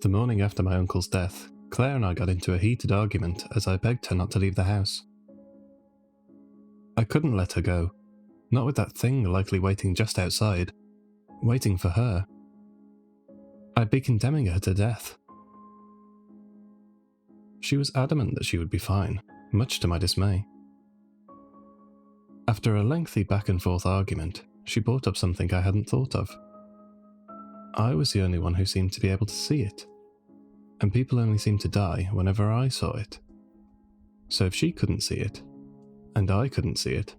The morning after my uncle's death, Claire and I got into a heated argument as I begged her not to leave the house. I couldn't let her go, not with that thing likely waiting just outside, waiting for her. I'd be condemning her to death. She was adamant that she would be fine, much to my dismay. After a lengthy back-and-forth argument, she brought up something I hadn't thought of. I was the only one who seemed to be able to see it, and people only seemed to die whenever I saw it. So if she couldn't see it, and I couldn't see it,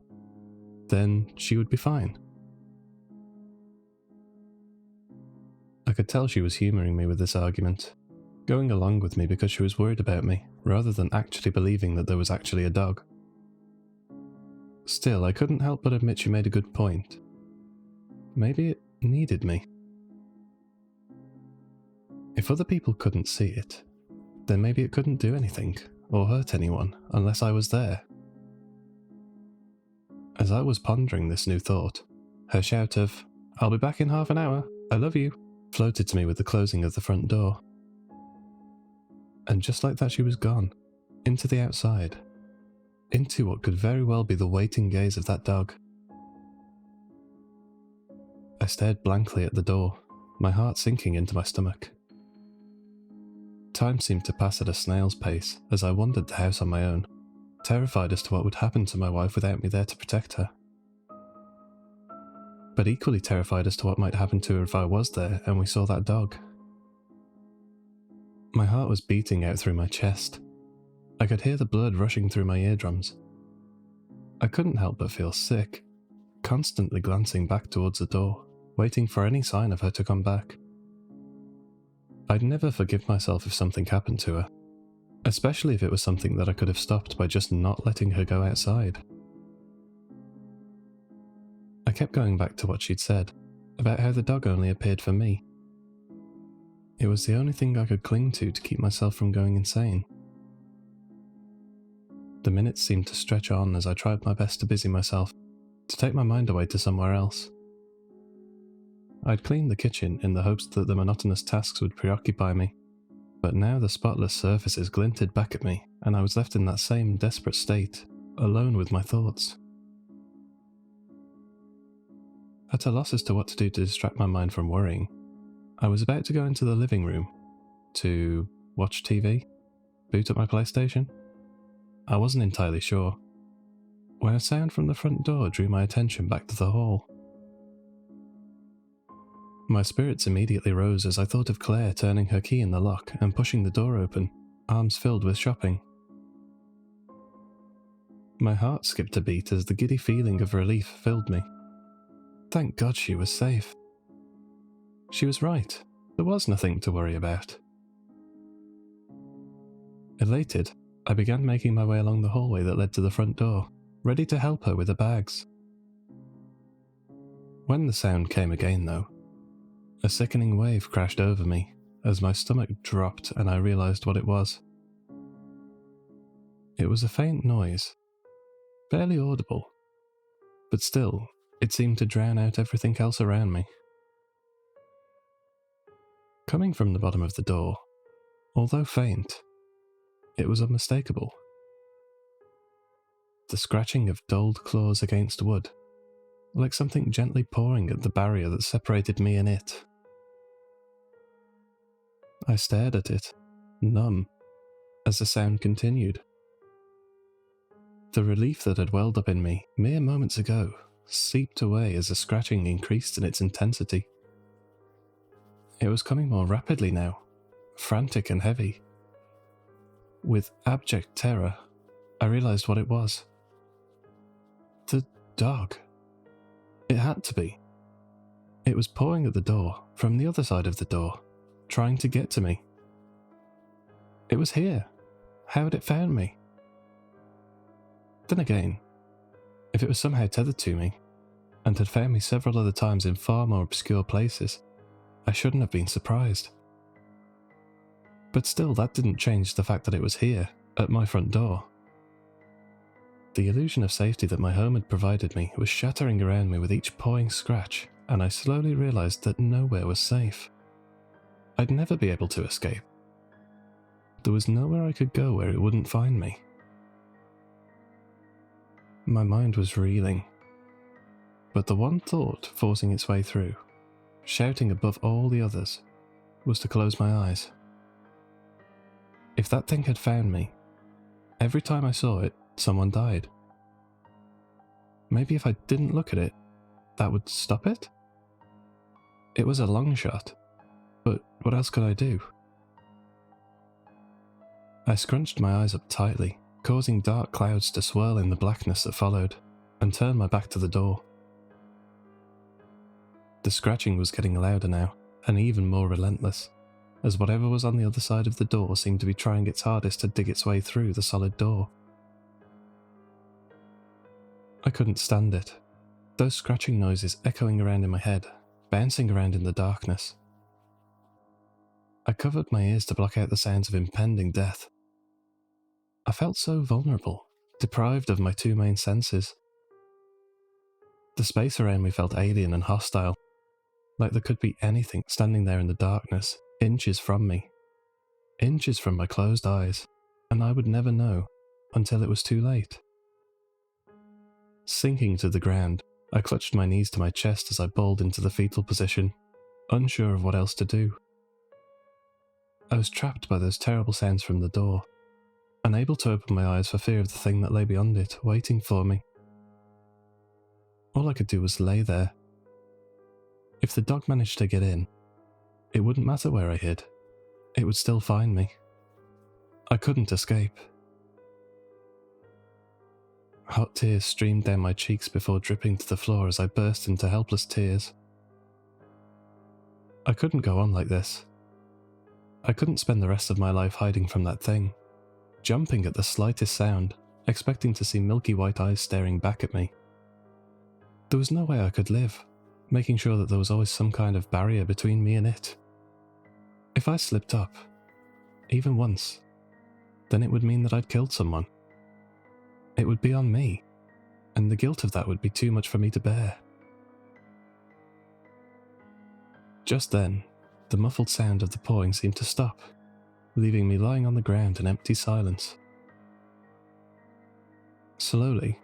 then she would be fine. I could tell she was humouring me with this argument, going along with me because she was worried about me, rather than actually believing that there was actually a dog. Still, I couldn't help but admit she made a good point. Maybe it needed me. If other people couldn't see it, then maybe it couldn't do anything, or hurt anyone, unless I was there. As I was pondering this new thought, her shout of, "I'll be back in half an hour, I love you," floated to me with the closing of the front door. And just like that she was gone, into the outside, into what could very well be the waiting gaze of that dog. I stared blankly at the door, my heart sinking into my stomach. Time seemed to pass at a snail's pace as I wandered the house on my own, terrified as to what would happen to my wife without me there to protect her. But equally terrified as to what might happen to her if I was there and we saw that dog. My heart was beating out through my chest. I could hear the blood rushing through my eardrums. I couldn't help but feel sick, constantly glancing back towards the door, waiting for any sign of her to come back. I'd never forgive myself if something happened to her, especially if it was something that I could have stopped by just not letting her go outside. I kept going back to what she'd said, about how the dog only appeared for me. It was the only thing I could cling to keep myself from going insane. The minutes seemed to stretch on as I tried my best to busy myself, to take my mind away to somewhere else. I'd cleaned the kitchen in the hopes that the monotonous tasks would preoccupy me, but now the spotless surfaces glinted back at me, and I was left in that same desperate state, alone with my thoughts. At a loss as to what to do to distract my mind from worrying, I was about to go into the living room to watch TV, boot up my PlayStation. I wasn't entirely sure, when a sound from the front door drew my attention back to the hall. My spirits immediately rose as I thought of Claire turning her key in the lock and pushing the door open, arms filled with shopping. My heart skipped a beat as the giddy feeling of relief filled me. Thank God she was safe. She was right, there was nothing to worry about. Elated, I began making my way along the hallway that led to the front door, ready to help her with the bags. When the sound came again, though, a sickening wave crashed over me as my stomach dropped and I realised what it was. It was a faint noise, barely audible, but still, it seemed to drown out everything else around me. Coming from the bottom of the door, although faint, it was unmistakable. The scratching of dulled claws against wood, like something gently pawing at the barrier that separated me and it. I stared at it, numb, as the sound continued. The relief that had welled up in me mere moments ago seeped away as the scratching increased in its intensity. It was coming more rapidly now, frantic and heavy. With abject terror, I realised what it was. The dog. It had to be. It was pawing at the door, from the other side of the door, trying to get to me. It was here. How had it found me? Then again, if it was somehow tethered to me, and had found me several other times in far more obscure places, I shouldn't have been surprised. But still, that didn't change the fact that it was here, at my front door. The illusion of safety that my home had provided me was shattering around me with each pawing scratch, and I slowly realised that nowhere was safe. I'd never be able to escape. There was nowhere I could go where it wouldn't find me. My mind was reeling, but the one thought forcing its way through, shouting above all the others, was to close my eyes. If that thing had found me, every time I saw it, someone died. Maybe if I didn't look at it, that would stop it? It was a long shot, but what else could I do? I scrunched my eyes up tightly, causing dark clouds to swirl in the blackness that followed, and turned my back to the door. The scratching was getting louder now, and even more relentless, as whatever was on the other side of the door seemed to be trying its hardest to dig its way through the solid door. I couldn't stand it. Those scratching noises echoing around in my head, bouncing around in the darkness. I covered my ears to block out the sounds of impending death. I felt so vulnerable, deprived of my two main senses. The space around me felt alien and hostile, like there could be anything standing there in the darkness, inches from me, inches from my closed eyes, and I would never know until it was too late. Sinking to the ground, I clutched my knees to my chest as I balled into the fetal position, unsure of what else to do. I was trapped by those terrible sounds from the door, unable to open my eyes for fear of the thing that lay beyond it, waiting for me. All I could do was lay there. If the dog managed to get in, it wouldn't matter where I hid. It would still find me. I couldn't escape. Hot tears streamed down my cheeks before dripping to the floor as I burst into helpless tears. I couldn't go on like this. I couldn't spend the rest of my life hiding from that thing, jumping at the slightest sound, expecting to see milky white eyes staring back at me. There was no way I could live, making sure that there was always some kind of barrier between me and it. If I slipped up, even once, then it would mean that I'd killed someone. It would be on me, and the guilt of that would be too much for me to bear. Just then, the muffled sound of the pawing seemed to stop, leaving me lying on the ground in empty silence. Slowly,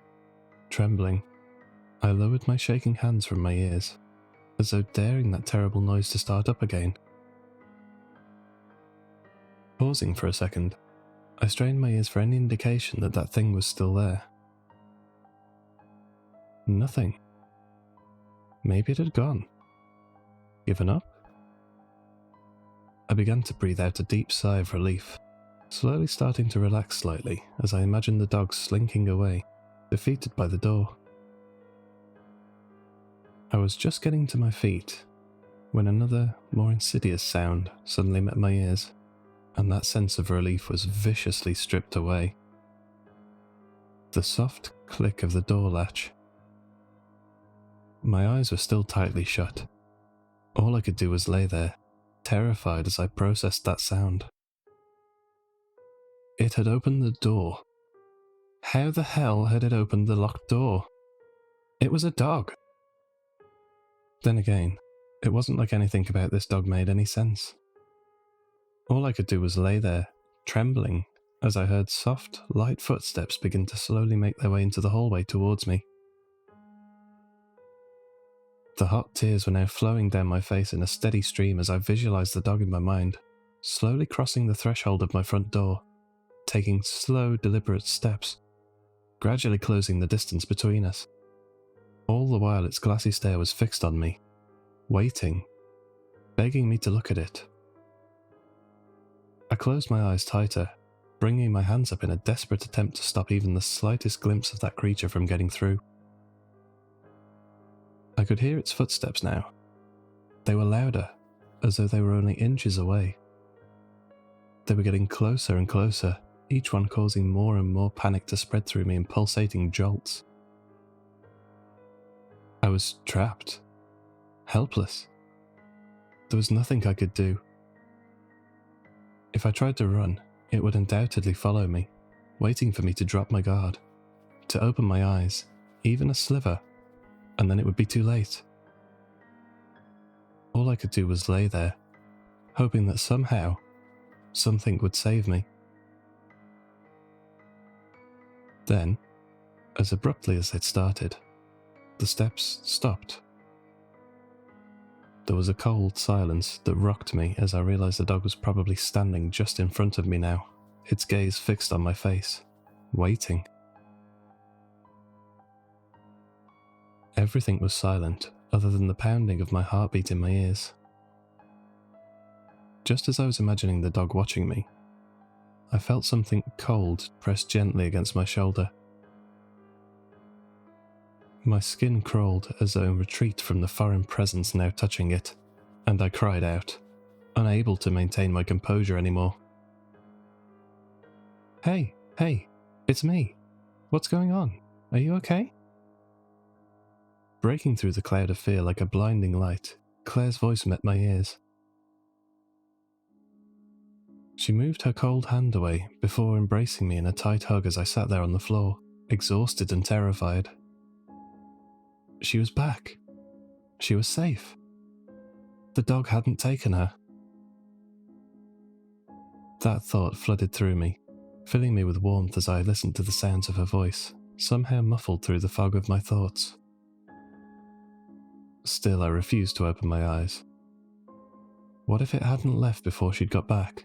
trembling, I lowered my shaking hands from my ears, as though daring that terrible noise to start up again. Pausing for a second, I strained my ears for any indication that that thing was still there. Nothing. Maybe it had gone. Given up? I began to breathe out a deep sigh of relief, slowly starting to relax slightly as I imagined the dog slinking away, defeated by the door. I was just getting to my feet when another, more insidious sound suddenly met my ears, and that sense of relief was viciously stripped away. The soft click of the door latch. My eyes were still tightly shut. All I could do was lay there, terrified as I processed that sound. It had opened the door. How the hell had it opened the locked door? It was a dog. Then again, it wasn't like anything about this dog made any sense. All I could do was lay there, trembling, as I heard soft, light footsteps begin to slowly make their way into the hallway towards me. The hot tears were now flowing down my face in a steady stream as I visualized the dog in my mind, slowly crossing the threshold of my front door, taking slow, deliberate steps, gradually closing the distance between us. All the while its glassy stare was fixed on me, waiting, begging me to look at it. I closed my eyes tighter, bringing my hands up in a desperate attempt to stop even the slightest glimpse of that creature from getting through. I could hear its footsteps now. They were louder, as though they were only inches away. They were getting closer and closer, each one causing more and more panic to spread through me in pulsating jolts. I was trapped, helpless. There was nothing I could do. If I tried to run, it would undoubtedly follow me, waiting for me to drop my guard, to open my eyes, even a sliver, and then it would be too late. All I could do was lay there, hoping that somehow something would save me. Then, as abruptly as they'd started, the steps stopped. There was a cold silence that rocked me as I realised the dog was probably standing just in front of me now, its gaze fixed on my face, waiting. Everything was silent other than the pounding of my heartbeat in my ears. Just as I was imagining the dog watching me, I felt something cold press gently against my shoulder. My skin crawled as though in retreat from the foreign presence now touching it, and I cried out, unable to maintain my composure anymore. Hey, it's me. What's going on? Are you okay? Breaking through the cloud of fear like a blinding light, Claire's voice met my ears. She moved her cold hand away before embracing me in a tight hug as I sat there on the floor, exhausted and terrified. She was back. She was safe. The dog hadn't taken her. That thought flooded through me, filling me with warmth as I listened to the sounds of her voice, somehow muffled through the fog of my thoughts. Still, I refused to open my eyes. What if it hadn't left before she'd got back?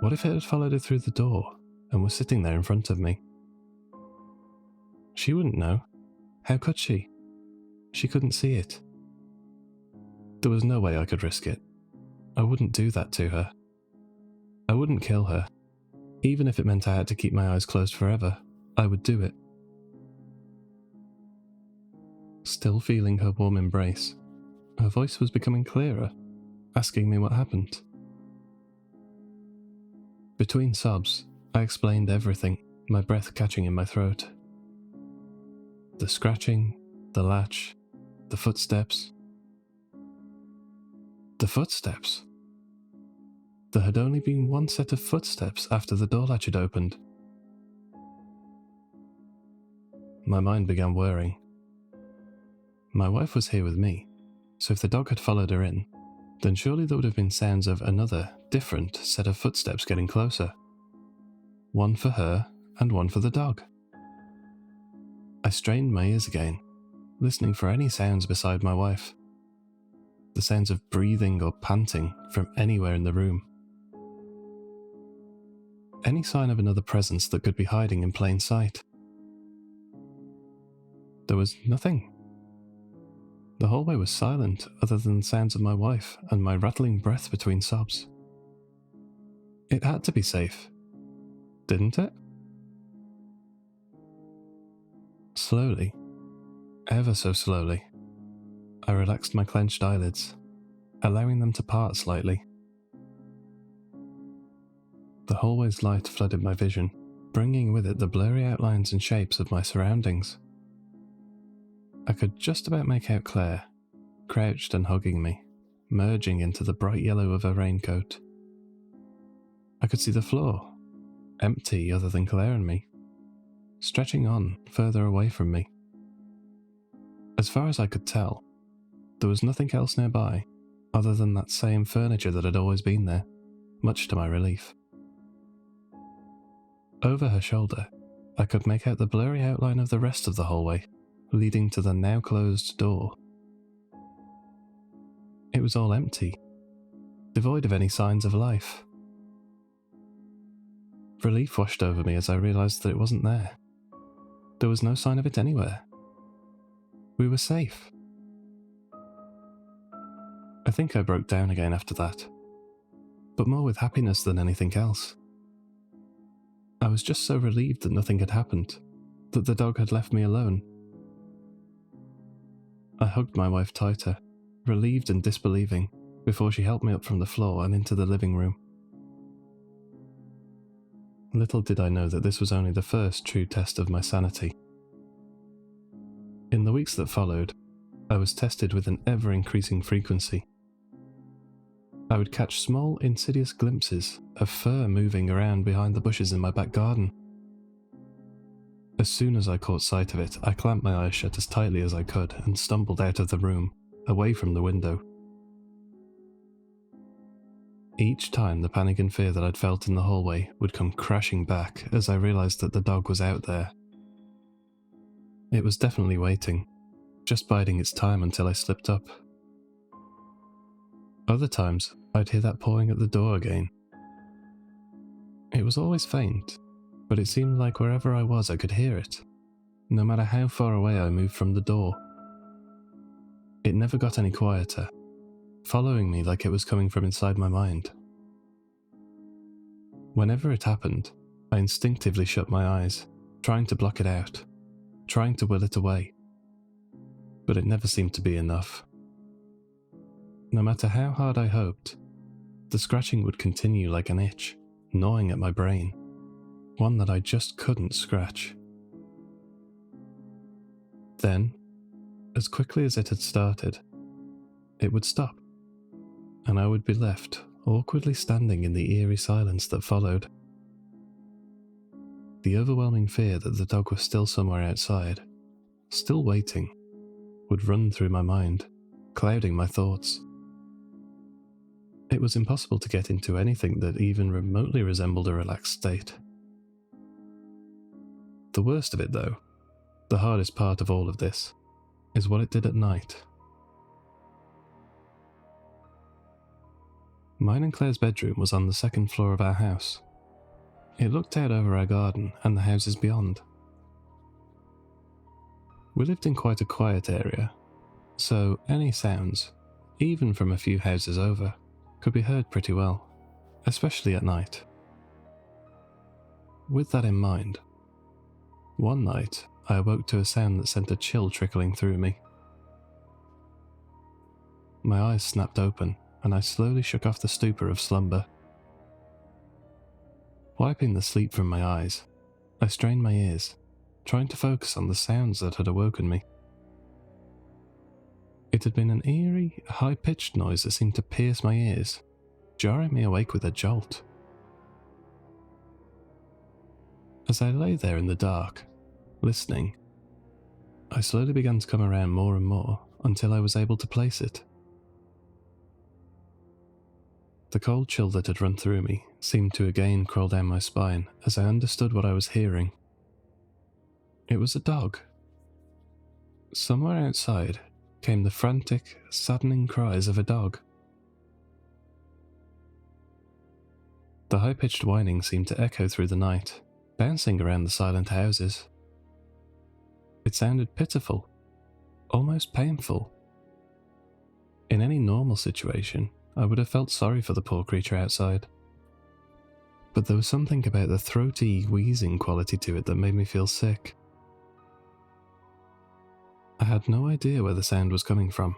What if it had followed her through the door and was sitting there in front of me? She wouldn't know. How could she? She couldn't see it. There was no way I could risk it. I wouldn't do that to her. I wouldn't kill her. Even if it meant I had to keep my eyes closed forever, I would do it. Still feeling her warm embrace, her voice was becoming clearer, asking me what happened. Between sobs, I explained everything, my breath catching in my throat. The scratching, the latch, the footsteps. The footsteps. There had only been one set of footsteps after the door latch had opened. My mind began whirring. My wife was here with me, so if the dog had followed her in, then surely there would have been sounds of another, different set of footsteps getting closer. One for her and one for the dog. I strained my ears again, listening for any sounds beside my wife. The sounds of breathing or panting from anywhere in the room. Any sign of another presence that could be hiding in plain sight. There was nothing. The hallway was silent other than the sounds of my wife and my rattling breath between sobs. It had to be safe, didn't it? Slowly, ever so slowly, I relaxed my clenched eyelids, allowing them to part slightly. The hallway's light flooded my vision, bringing with it the blurry outlines and shapes of my surroundings. I could just about make out Claire, crouched and hugging me, merging into the bright yellow of her raincoat. I could see the floor, empty other than Claire and me, stretching on further away from me. As far as I could tell, there was nothing else nearby other than that same furniture that had always been there, much to my relief. Over her shoulder, I could make out the blurry outline of the rest of the hallway, leading to the now closed door. It was all empty, devoid of any signs of life. Relief washed over me as I realised that it wasn't there. There was no sign of it anywhere. We were safe. I think I broke down again after that, but more with happiness than anything else. I was just so relieved that nothing had happened, that the dog had left me alone. I hugged my wife tighter, relieved and disbelieving, before she helped me up from the floor and into the living room. Little did I know that this was only the first true test of my sanity. In the weeks that followed, I was tested with an ever-increasing frequency. I would catch small, insidious glimpses of fur moving around behind the bushes in my back garden. As soon as I caught sight of it, I clamped my eyes shut as tightly as I could and stumbled out of the room, away from the window. Each time the panic and fear that I'd felt in the hallway would come crashing back as I realised that the dog was out there. It was definitely waiting, just biding its time until I slipped up. Other times, I'd hear that pawing at the door again. It was always faint, but it seemed like wherever I was I could hear it, no matter how far away I moved from the door. It never got any quieter, following me like it was coming from inside my mind. Whenever it happened, I instinctively shut my eyes, trying to block it out, trying to will it away. But it never seemed to be enough. No matter how hard I hoped, the scratching would continue like an itch, gnawing at my brain, one that I just couldn't scratch. Then, as quickly as it had started, it would stop, and I would be left awkwardly standing in the eerie silence that followed. The overwhelming fear that the dog was still somewhere outside, still waiting, would run through my mind, clouding my thoughts. It was impossible to get into anything that even remotely resembled a relaxed state. The worst of it, though, the hardest part of all of this, is what it did at night. Mine and Claire's bedroom was on the second floor of our house. It looked out over our garden and the houses beyond. We lived in quite a quiet area, so any sounds, even from a few houses over, could be heard pretty well, especially at night. With that in mind, one night I awoke to a sound that sent a chill trickling through me. My eyes snapped open, and I slowly shook off the stupor of slumber. Wiping the sleep from my eyes, I strained my ears, trying to focus on the sounds that had awoken me. It had been an eerie, high-pitched noise that seemed to pierce my ears, jarring me awake with a jolt. As I lay there in the dark, listening, I slowly began to come around more and more until I was able to place it. The cold chill that had run through me seemed to again crawl down my spine as I understood what I was hearing. It was a dog. Somewhere outside came the frantic, saddening cries of a dog. The high-pitched whining seemed to echo through the night, bouncing around the silent houses. It sounded pitiful, almost painful. In any normal situation, I would have felt sorry for the poor creature outside. But there was something about the throaty, wheezing quality to it that made me feel sick. I had no idea where the sound was coming from,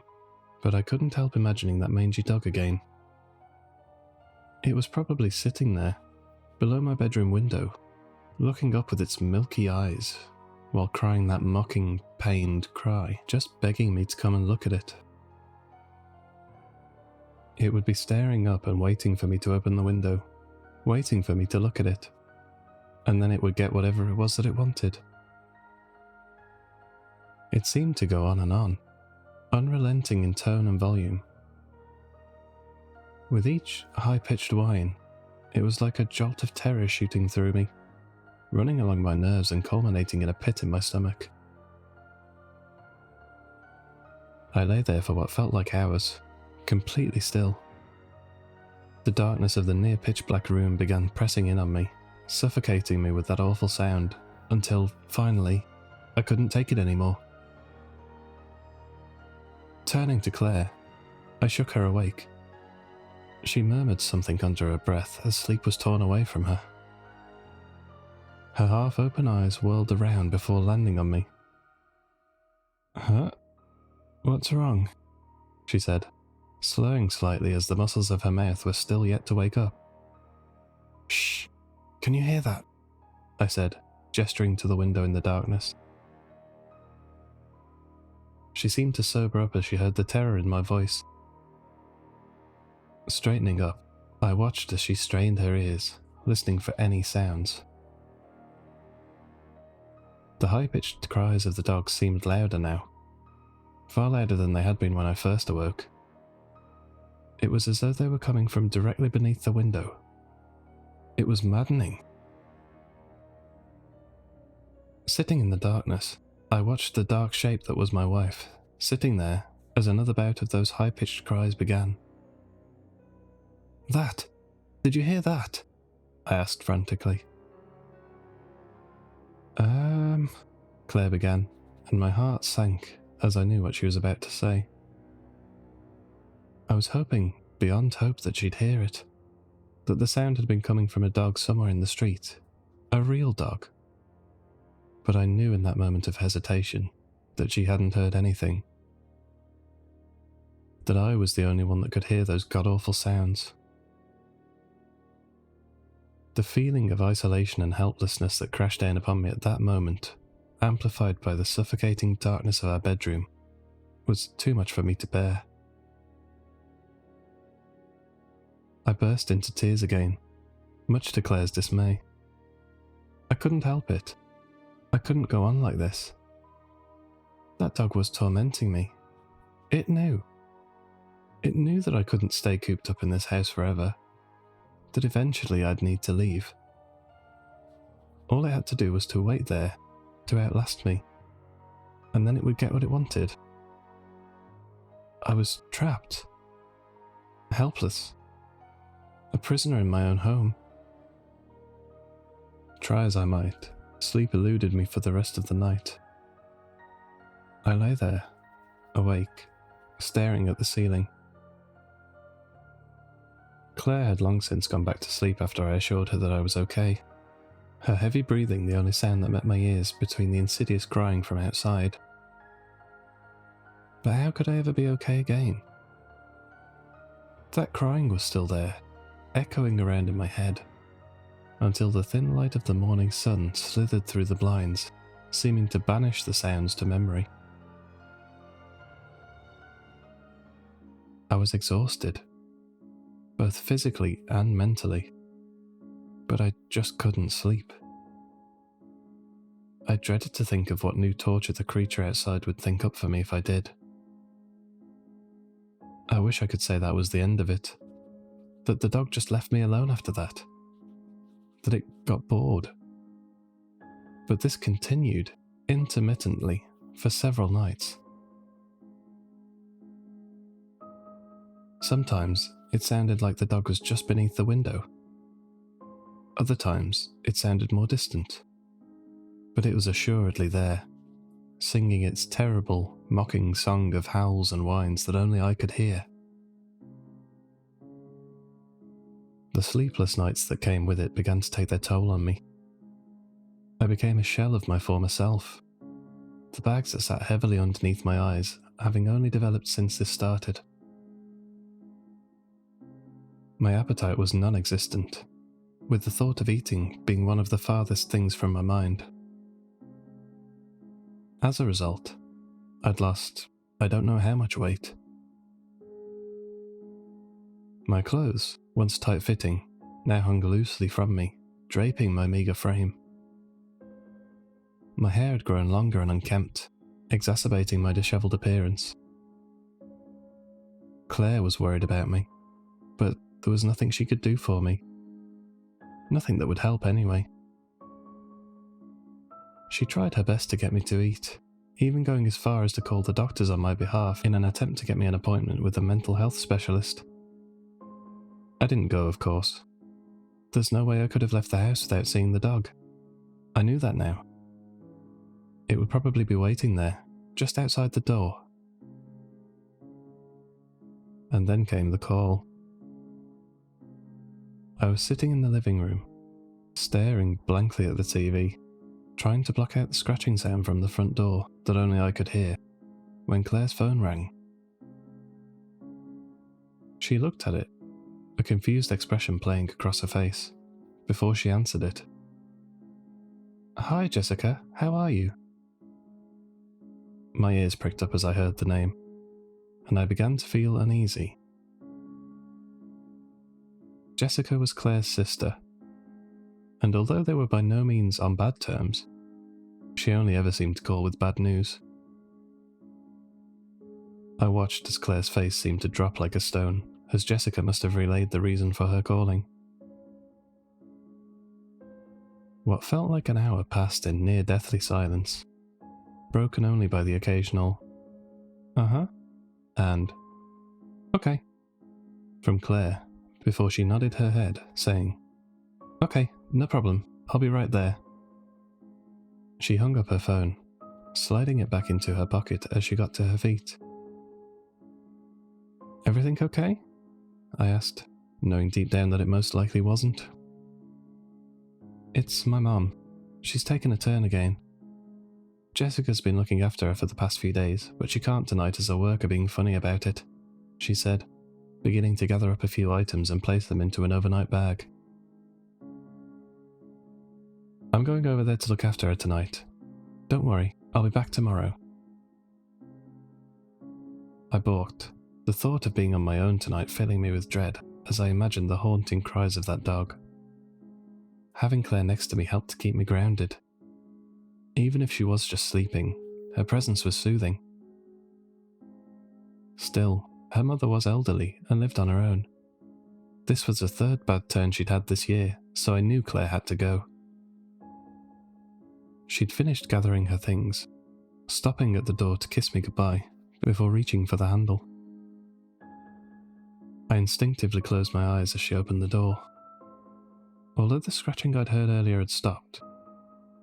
but I couldn't help imagining that mangy dog again. It was probably sitting there, below my bedroom window, looking up with its milky eyes, while crying that mocking, pained cry, just begging me to come and look at it. It would be staring up and waiting for me to open the window, waiting for me to look at it, and then it would get whatever it was that it wanted. It seemed to go on, unrelenting in tone and volume. With each high-pitched whine, it was like a jolt of terror shooting through me, running along my nerves and culminating in a pit in my stomach. I lay there for what felt like hours, completely still. The darkness of the near pitch-black room began pressing in on me, suffocating me with that awful sound, until, finally, I couldn't take it anymore. Turning to Claire, I shook her awake. She murmured something under her breath as sleep was torn away from her. Her half-open eyes whirled around before landing on me. "Huh? What's wrong?" she said, slowing slightly as the muscles of her mouth were still yet to wake up. "Shh! Can you hear that?" I said, gesturing to the window in the darkness. She seemed to sober up as she heard the terror in my voice. Straightening up, I watched as she strained her ears, listening for any sounds. The high-pitched cries of the dog seemed louder now, far louder than they had been when I first awoke. It was as though they were coming from directly beneath the window. It was maddening. Sitting in the darkness, I watched the dark shape that was my wife, sitting there as another bout of those high-pitched cries began. "That! Did you hear that?" I asked frantically. Claire began, and my heart sank as I knew what she was about to say. I was hoping, beyond hope, that she'd hear it, that the sound had been coming from a dog somewhere in the street, a real dog. But I knew in that moment of hesitation that she hadn't heard anything, that I was the only one that could hear those god-awful sounds. The feeling of isolation and helplessness that crashed down upon me at that moment, amplified by the suffocating darkness of our bedroom, was too much for me to bear. I burst into tears again, much to Claire's dismay. I couldn't help it. I couldn't go on like this. That dog was tormenting me. It knew. It knew that I couldn't stay cooped up in this house forever, that eventually I'd need to leave. All it had to do was to wait there, to outlast me, and then it would get what it wanted. I was trapped, helpless, a prisoner in my own home. Try as I might, sleep eluded me for the rest of the night. I lay there, awake, staring at the ceiling. Claire had long since gone back to sleep after I assured her that I was okay, her heavy breathing the only sound that met my ears between the insidious crying from outside. But how could I ever be okay again? That crying was still there, echoing around in my head, until the thin light of the morning sun slithered through the blinds, seeming to banish the sounds to memory. I was exhausted, both physically and mentally, but I just couldn't sleep. I dreaded to think of what new torture the creature outside would think up for me if I did. I wish I could say that was the end of it, that the dog just left me alone after that, that it got bored. But this continued, intermittently, for several nights. Sometimes it sounded like the dog was just beneath the window. Other times it sounded more distant, but it was assuredly there, singing its terrible, mocking song of howls and whines that only I could hear. The sleepless nights that came with it began to take their toll on me. I became a shell of my former self, the bags that sat heavily underneath my eyes having only developed since this started. My appetite was non-existent, with the thought of eating being one of the farthest things from my mind. As a result, I'd lost I don't know how much weight. My clothes, once tight-fitting, now hung loosely from me, draping my meagre frame. My hair had grown longer and unkempt, exacerbating my dishevelled appearance. Claire was worried about me, but there was nothing she could do for me. Nothing that would help anyway. She tried her best to get me to eat, even going as far as to call the doctors on my behalf in an attempt to get me an appointment with a mental health specialist. I didn't go, of course. There's no way I could have left the house without seeing the dog. I knew that now. It would probably be waiting there, just outside the door. And then came the call. I was sitting in the living room, staring blankly at the TV, trying to block out the scratching sound from the front door that only I could hear, when Claire's phone rang. She looked at it, a confused expression playing across her face, before she answered it. "Hi, Jessica, how are you?" My ears pricked up as I heard the name, and I began to feel uneasy. Jessica was Claire's sister, and although they were by no means on bad terms, she only ever seemed to call with bad news. I watched as Claire's face seemed to drop like a stone, as Jessica must have relayed the reason for her calling. What felt like an hour passed in near-deathly silence, broken only by the occasional, "Uh-huh," and "Okay," from Claire, before she nodded her head, saying, "Okay, no problem, I'll be right there." She hung up her phone, sliding it back into her pocket as she got to her feet. "Everything okay?" I asked, knowing deep down that it most likely wasn't. "It's my mom. She's taken a turn again. Jessica's been looking after her for the past few days, but she can't tonight as her work are being funny about it," she said, beginning to gather up a few items and place them into an overnight bag. "I'm going over there to look after her tonight. Don't worry, I'll be back tomorrow." I balked, the thought of being on my own tonight filling me with dread as I imagined the haunting cries of that dog. Having Claire next to me helped to keep me grounded. Even if she was just sleeping, her presence was soothing. Still, her mother was elderly and lived on her own. This was the third bad turn she'd had this year, so I knew Claire had to go. She'd finished gathering her things, stopping at the door to kiss me goodbye before reaching for the handle. I instinctively closed my eyes as she opened the door. Although the scratching I'd heard earlier had stopped,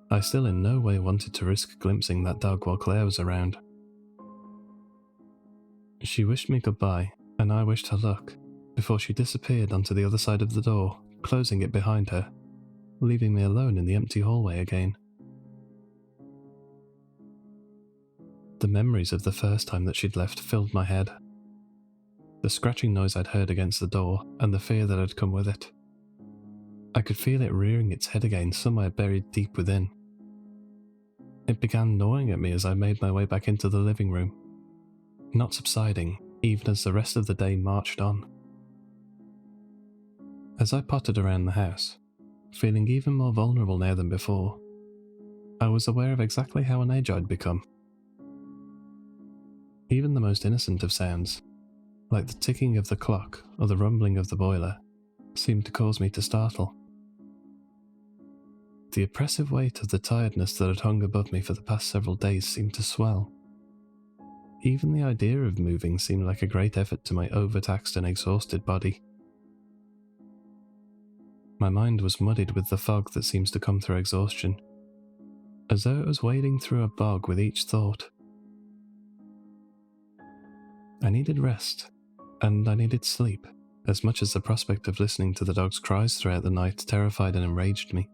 I still in no way wanted to risk glimpsing that dog while Claire was around. She wished me goodbye, and I wished her luck, before she disappeared onto the other side of the door, closing it behind her, leaving me alone in the empty hallway again. The memories of the first time that she'd left filled my head. The scratching noise I'd heard against the door, and the fear that had come with it. I could feel it rearing its head again somewhere buried deep within. It began gnawing at me as I made my way back into the living room, not subsiding even as the rest of the day marched on. As I pottered around the house, feeling even more vulnerable now than before, I was aware of exactly how on edge I'd become. Even the most innocent of sounds, like the ticking of the clock or the rumbling of the boiler, seemed to cause me to startle. The oppressive weight of the tiredness that had hung above me for the past several days seemed to swell. Even the idea of moving seemed like a great effort to my overtaxed and exhausted body. My mind was muddied with the fog that seems to come through exhaustion, as though it was wading through a bog with each thought. I needed rest, and I needed sleep, as much as the prospect of listening to the dog's cries throughout the night terrified and enraged me.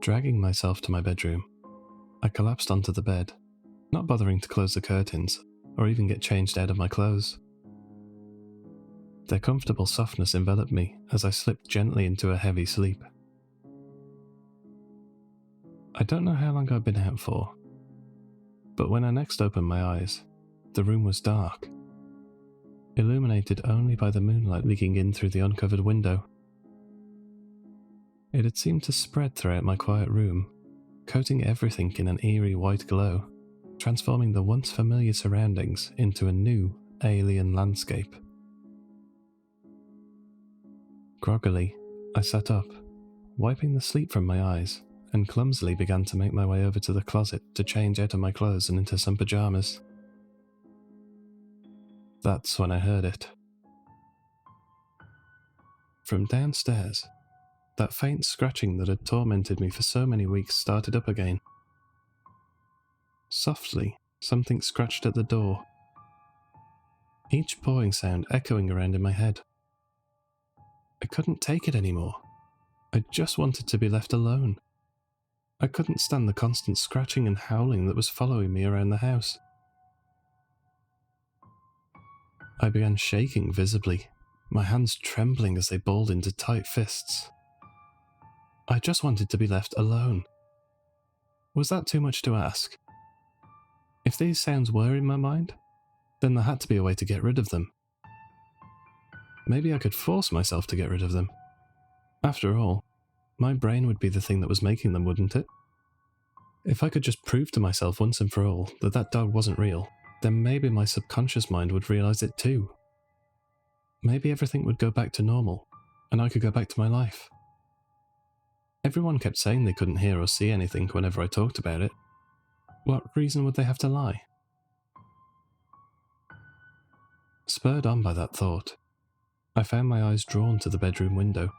Dragging myself to my bedroom, I collapsed onto the bed, not bothering to close the curtains or even get changed out of my clothes. Their comfortable softness enveloped me as I slipped gently into a heavy sleep. I don't know how long I'd been out for, but when I next opened my eyes, the room was dark, illuminated only by the moonlight leaking in through the uncovered window. It had seemed to spread throughout my quiet room, coating everything in an eerie white glow, transforming the once familiar surroundings into a new, alien landscape. Groggily, I sat up, wiping the sleep from my eyes, and clumsily began to make my way over to the closet to change out of my clothes and into some pajamas. That's when I heard it. From downstairs, that faint scratching that had tormented me for so many weeks started up again. Softly, something scratched at the door, each pawing sound echoing around in my head. I couldn't take it anymore. I just wanted to be left alone. I couldn't stand the constant scratching and howling that was following me around the house. I began shaking visibly, my hands trembling as they balled into tight fists. I just wanted to be left alone. Was that too much to ask? If these sounds were in my mind, then there had to be a way to get rid of them. Maybe I could force myself to get rid of them. After all, my brain would be the thing that was making them, wouldn't it? If I could just prove to myself once and for all that that dog wasn't real, then maybe my subconscious mind would realize it too, maybe everything would go back to normal, and I could go back to my life. Everyone kept saying they couldn't hear or see anything whenever I talked about it. What reason would they have to lie? Spurred on by that thought, I found my eyes drawn to the bedroom window.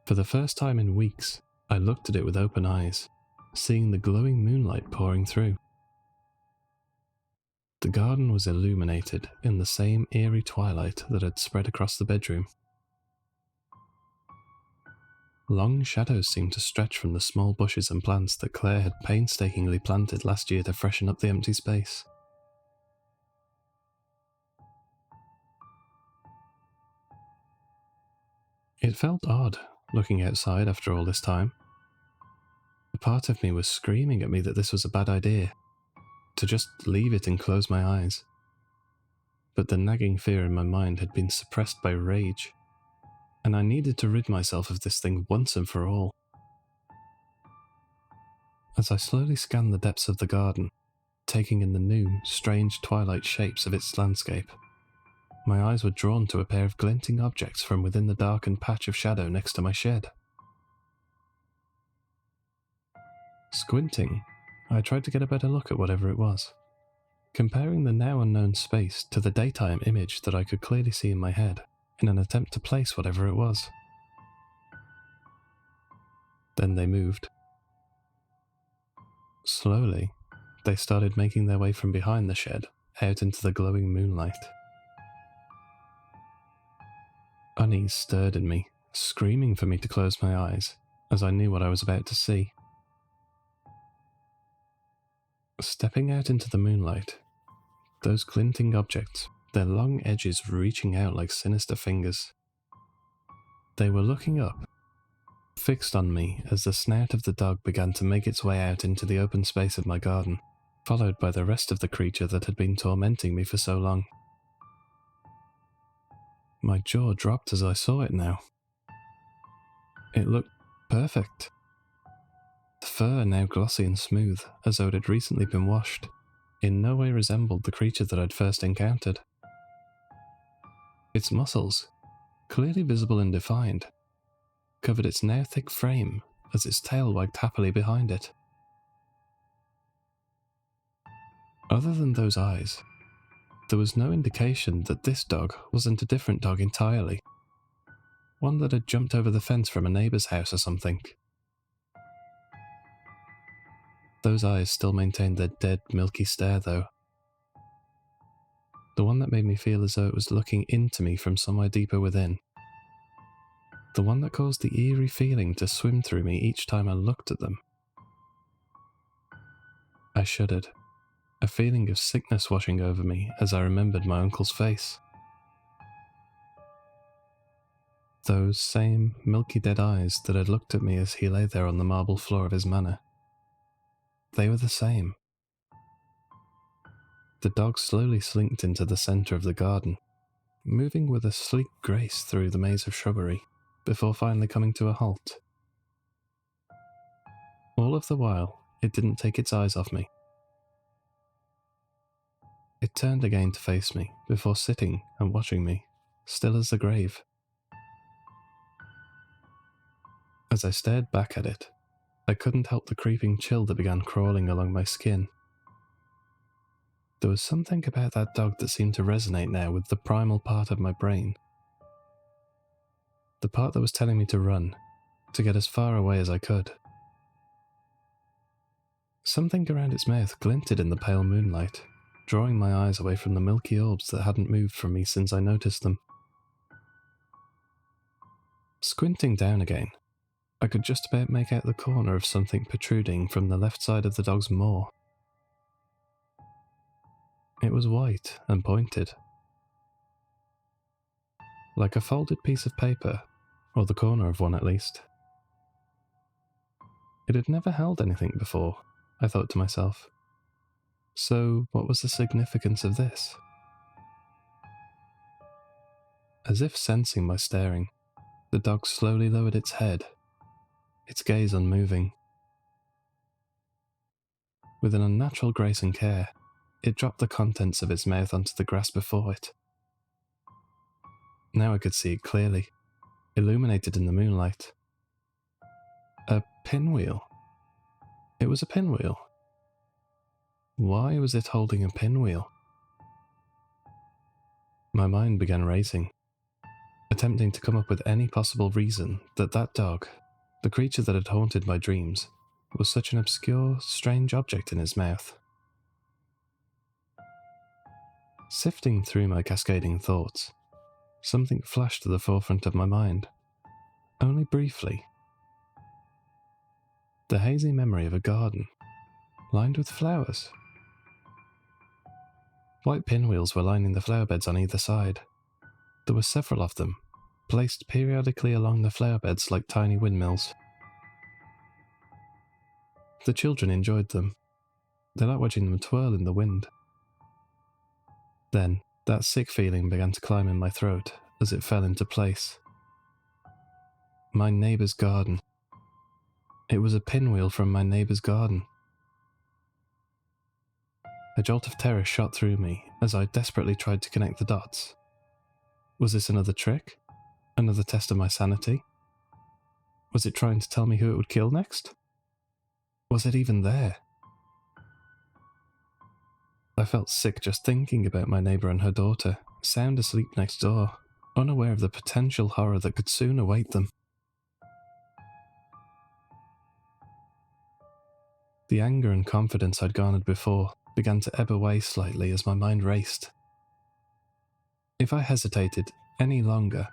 For the first time in weeks, I looked at it with open eyes, seeing the glowing moonlight pouring through. The garden was illuminated in the same eerie twilight that had spread across the bedroom. Long shadows seemed to stretch from the small bushes and plants that Claire had painstakingly planted last year to freshen up the empty space. It felt odd, looking outside after all this time. A part of me was screaming at me that this was a bad idea, to just leave it and close my eyes. But the nagging fear in my mind had been suppressed by rage, and I needed to rid myself of this thing once and for all. As I slowly scanned the depths of the garden, taking in the new, strange twilight shapes of its landscape, my eyes were drawn to a pair of glinting objects from within the darkened patch of shadow next to my shed. Squinting, I tried to get a better look at whatever it was, comparing the now unknown space to the daytime image that I could clearly see in my head, in an attempt to place whatever it was. Then they moved. Slowly, they started making their way from behind the shed, out into the glowing moonlight. Unease stirred in me, screaming for me to close my eyes, as I knew what I was about to see. Stepping out into the moonlight, those glinting objects, their long edges reaching out like sinister fingers. They were looking up, fixed on me as the snout of the dog began to make its way out into the open space of my garden, followed by the rest of the creature that had been tormenting me for so long. My jaw dropped as I saw it now. It looked perfect. The fur, now glossy and smooth, as though it had recently been washed, in no way resembled the creature that I'd first encountered. Its muscles, clearly visible and defined, covered its now thick frame as its tail wagged happily behind it. Other than those eyes, there was no indication that this dog wasn't a different dog entirely. One that had jumped over the fence from a neighbour's house or something. Those eyes still maintained their dead, milky stare though. The one that made me feel as though it was looking into me from somewhere deeper within. The one that caused the eerie feeling to swim through me each time I looked at them. I shuddered, a feeling of sickness washing over me as I remembered my uncle's face. Those same milky dead eyes that had looked at me as he lay there on the marble floor of his manor. They were the same. The dog slowly slinked into the centre of the garden, moving with a sleek grace through the maze of shrubbery, before finally coming to a halt. All of the while, it didn't take its eyes off me. It turned again to face me, before sitting and watching me, still as the grave. As I stared back at it, I couldn't help the creeping chill that began crawling along my skin. There was something about that dog that seemed to resonate now with the primal part of my brain. The part that was telling me to run, to get as far away as I could. Something around its mouth glinted in the pale moonlight, drawing my eyes away from the milky orbs that hadn't moved from me since I noticed them. Squinting down again, I could just about make out the corner of something protruding from the left side of the dog's maw. It was white and pointed. Like a folded piece of paper, or the corner of one at least. It had never held anything before, I thought to myself. So what was the significance of this? As if sensing my staring, the dog slowly lowered its head, its gaze unmoving. With an unnatural grace and care, it dropped the contents of its mouth onto the grass before it. Now I could see it clearly, illuminated in the moonlight. A pinwheel. It was a pinwheel. Why was it holding a pinwheel? My mind began racing, attempting to come up with any possible reason that dog, the creature that had haunted my dreams, was such an obscure, strange object in his mouth. Sifting through my cascading thoughts, something flashed to the forefront of my mind, only briefly. The hazy memory of a garden, lined with flowers. White pinwheels were lining the flower beds on either side. There were several of them, placed periodically along the flower beds like tiny windmills. The children enjoyed them. They liked watching them twirl in the wind. Then, that sick feeling began to climb in my throat as it fell into place. My neighbour's garden. It was a pinwheel from my neighbour's garden. A jolt of terror shot through me as I desperately tried to connect the dots. Was this another trick? Another test of my sanity? Was it trying to tell me who it would kill next? Was it even there? I felt sick just thinking about my neighbour and her daughter, sound asleep next door, unaware of the potential horror that could soon await them. The anger and confidence I'd garnered before began to ebb away slightly as my mind raced. If I hesitated any longer,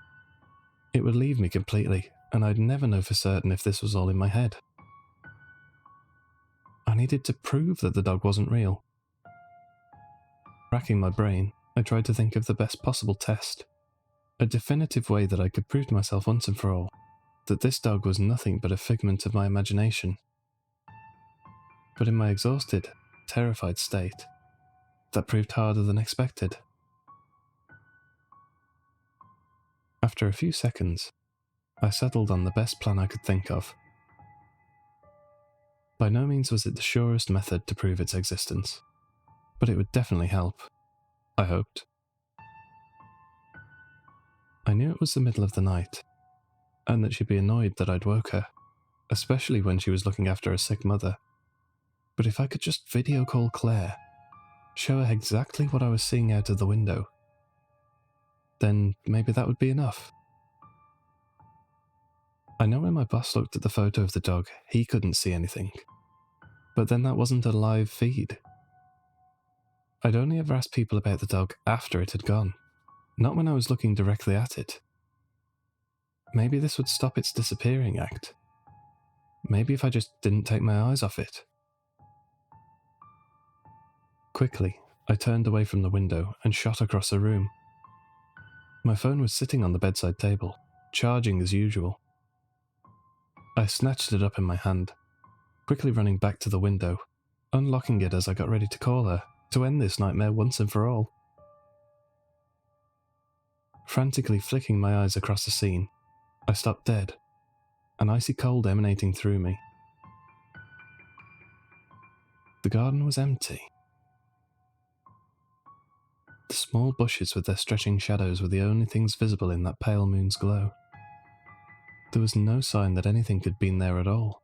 it would leave me completely, and I'd never know for certain if this was all in my head. I needed to prove that the dog wasn't real. Racking my brain, I tried to think of the best possible test, a definitive way that I could prove to myself once and for all that this dog was nothing but a figment of my imagination. But in my exhausted, terrified state, that proved harder than expected. After a few seconds, I settled on the best plan I could think of. By no means was it the surest method to prove its existence, but it would definitely help, I hoped. I knew it was the middle of the night, and that she'd be annoyed that I'd woke her, especially when she was looking after a sick mother. But if I could just video call Claire, show her exactly what I was seeing out of the window, then maybe that would be enough. I know when my boss looked at the photo of the dog, he couldn't see anything. But then that wasn't a live feed. I'd only ever asked people about the dog after it had gone, not when I was looking directly at it. Maybe this would stop its disappearing act. Maybe if I just didn't take my eyes off it. Quickly, I turned away from the window and shot across the room. My phone was sitting on the bedside table, charging as usual. I snatched it up in my hand, quickly running back to the window, unlocking it as I got ready to call her, to end this nightmare once and for all. Frantically flicking my eyes across the scene, I stopped dead, an icy cold emanating through me. The garden was empty. The small bushes with their stretching shadows were the only things visible in that pale moon's glow. There was no sign that anything had been there at all.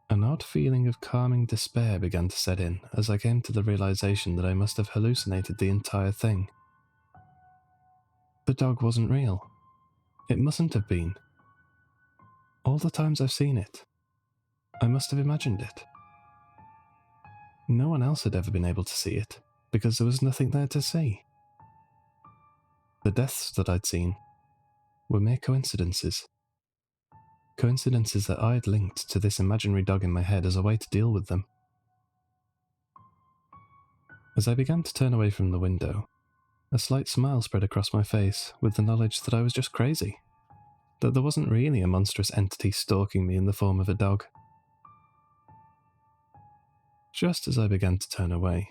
An odd feeling of calming despair began to set in as I came to the realization that I must have hallucinated the entire thing. The dog wasn't real. It mustn't have been. All the times I've seen it, I must have imagined it. No one else had ever been able to see it, because there was nothing there to see. The deaths that I'd seen were mere coincidences. Coincidences that I'd linked to this imaginary dog in my head as a way to deal with them. As I began to turn away from the window, a slight smile spread across my face with the knowledge that I was just crazy, that there wasn't really a monstrous entity stalking me in the form of a dog. Just as I began to turn away,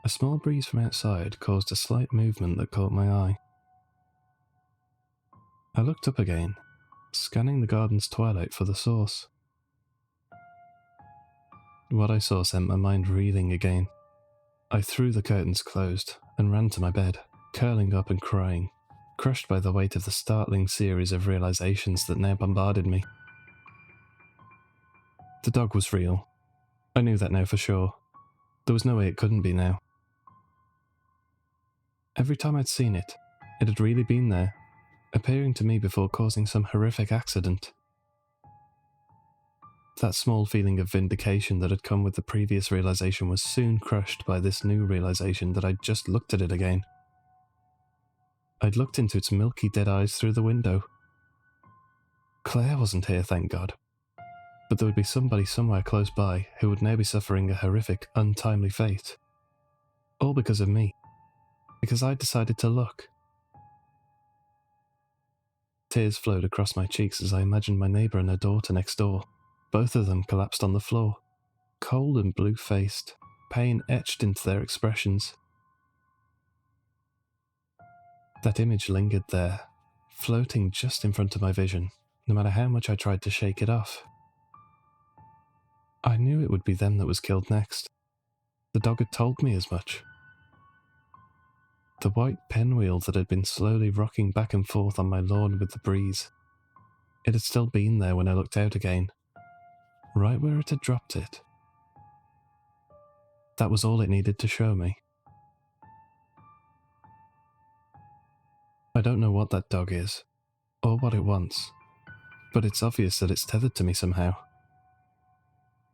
a small breeze from outside caused a slight movement that caught my eye. I looked up again, scanning the garden's twilight for the source. What I saw sent my mind reeling again. I threw the curtains closed and ran to my bed, curling up and crying, crushed by the weight of the startling series of realizations that now bombarded me. The dog was real. I knew that now for sure. There was no way it couldn't be now. Every time I'd seen it, it had really been there, appearing to me before causing some horrific accident. That small feeling of vindication that had come with the previous realization was soon crushed by this new realization that I'd just looked at it again. I'd looked into its milky dead eyes through the window. Claire wasn't here, thank God. But there would be somebody somewhere close by who would now be suffering a horrific, untimely fate. All because of me. Because I'd decided to look. Tears flowed across my cheeks as I imagined my neighbour and her daughter next door. Both of them collapsed on the floor, cold and blue-faced, pain etched into their expressions. That image lingered there, floating just in front of my vision, no matter how much I tried to shake it off. I knew it would be them that was killed next. The dog had told me as much. The white pinwheel that had been slowly rocking back and forth on my lawn with the breeze. It had still been there when I looked out again, right where it had dropped it. That was all it needed to show me. I don't know what that dog is, or what it wants, but it's obvious that it's tethered to me somehow.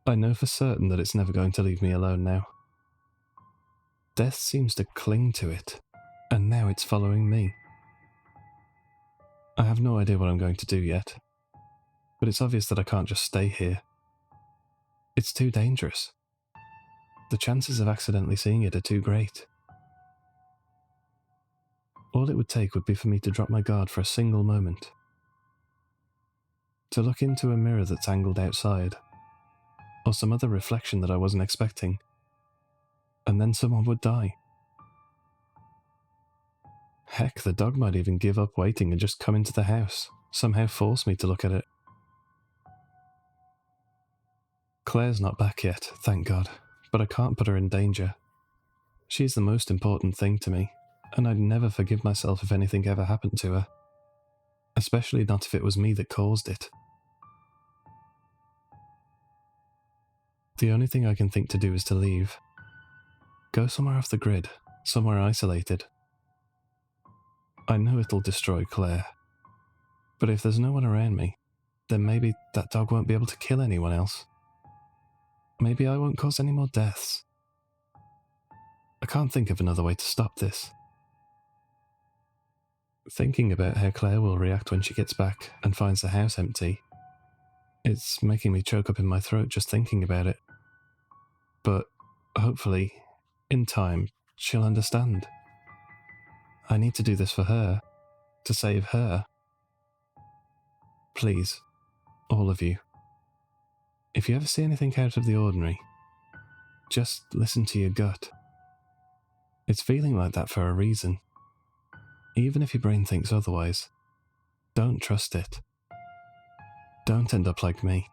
I know for certain that it's never going to leave me alone now. Death seems to cling to it, and now it's following me. I have no idea what I'm going to do yet, but it's obvious that I can't just stay here. It's too dangerous. The chances of accidentally seeing it are too great. All it would take would be for me to drop my guard for a single moment. To look into a mirror that's angled outside, or some other reflection that I wasn't expecting, and then someone would die. Heck, the dog might even give up waiting and just come into the house, somehow force me to look at it. Claire's not back yet, thank God, but I can't put her in danger. She's the most important thing to me, and I'd never forgive myself if anything ever happened to her. Especially not if it was me that caused it. The only thing I can think to do is to leave. Go somewhere off the grid, somewhere isolated. I know it'll destroy Claire, but if there's no one around me, then maybe that dog won't be able to kill anyone else. Maybe I won't cause any more deaths. I can't think of another way to stop this. Thinking about how Claire will react when she gets back and finds the house empty, it's making me choke up in my throat just thinking about it. But hopefully, in time, she'll understand. I need to do this for her, to save her. Please, all of you. If you ever see anything out of the ordinary, just listen to your gut. It's feeling like that for a reason. Even if your brain thinks otherwise, don't trust it. Don't end up like me.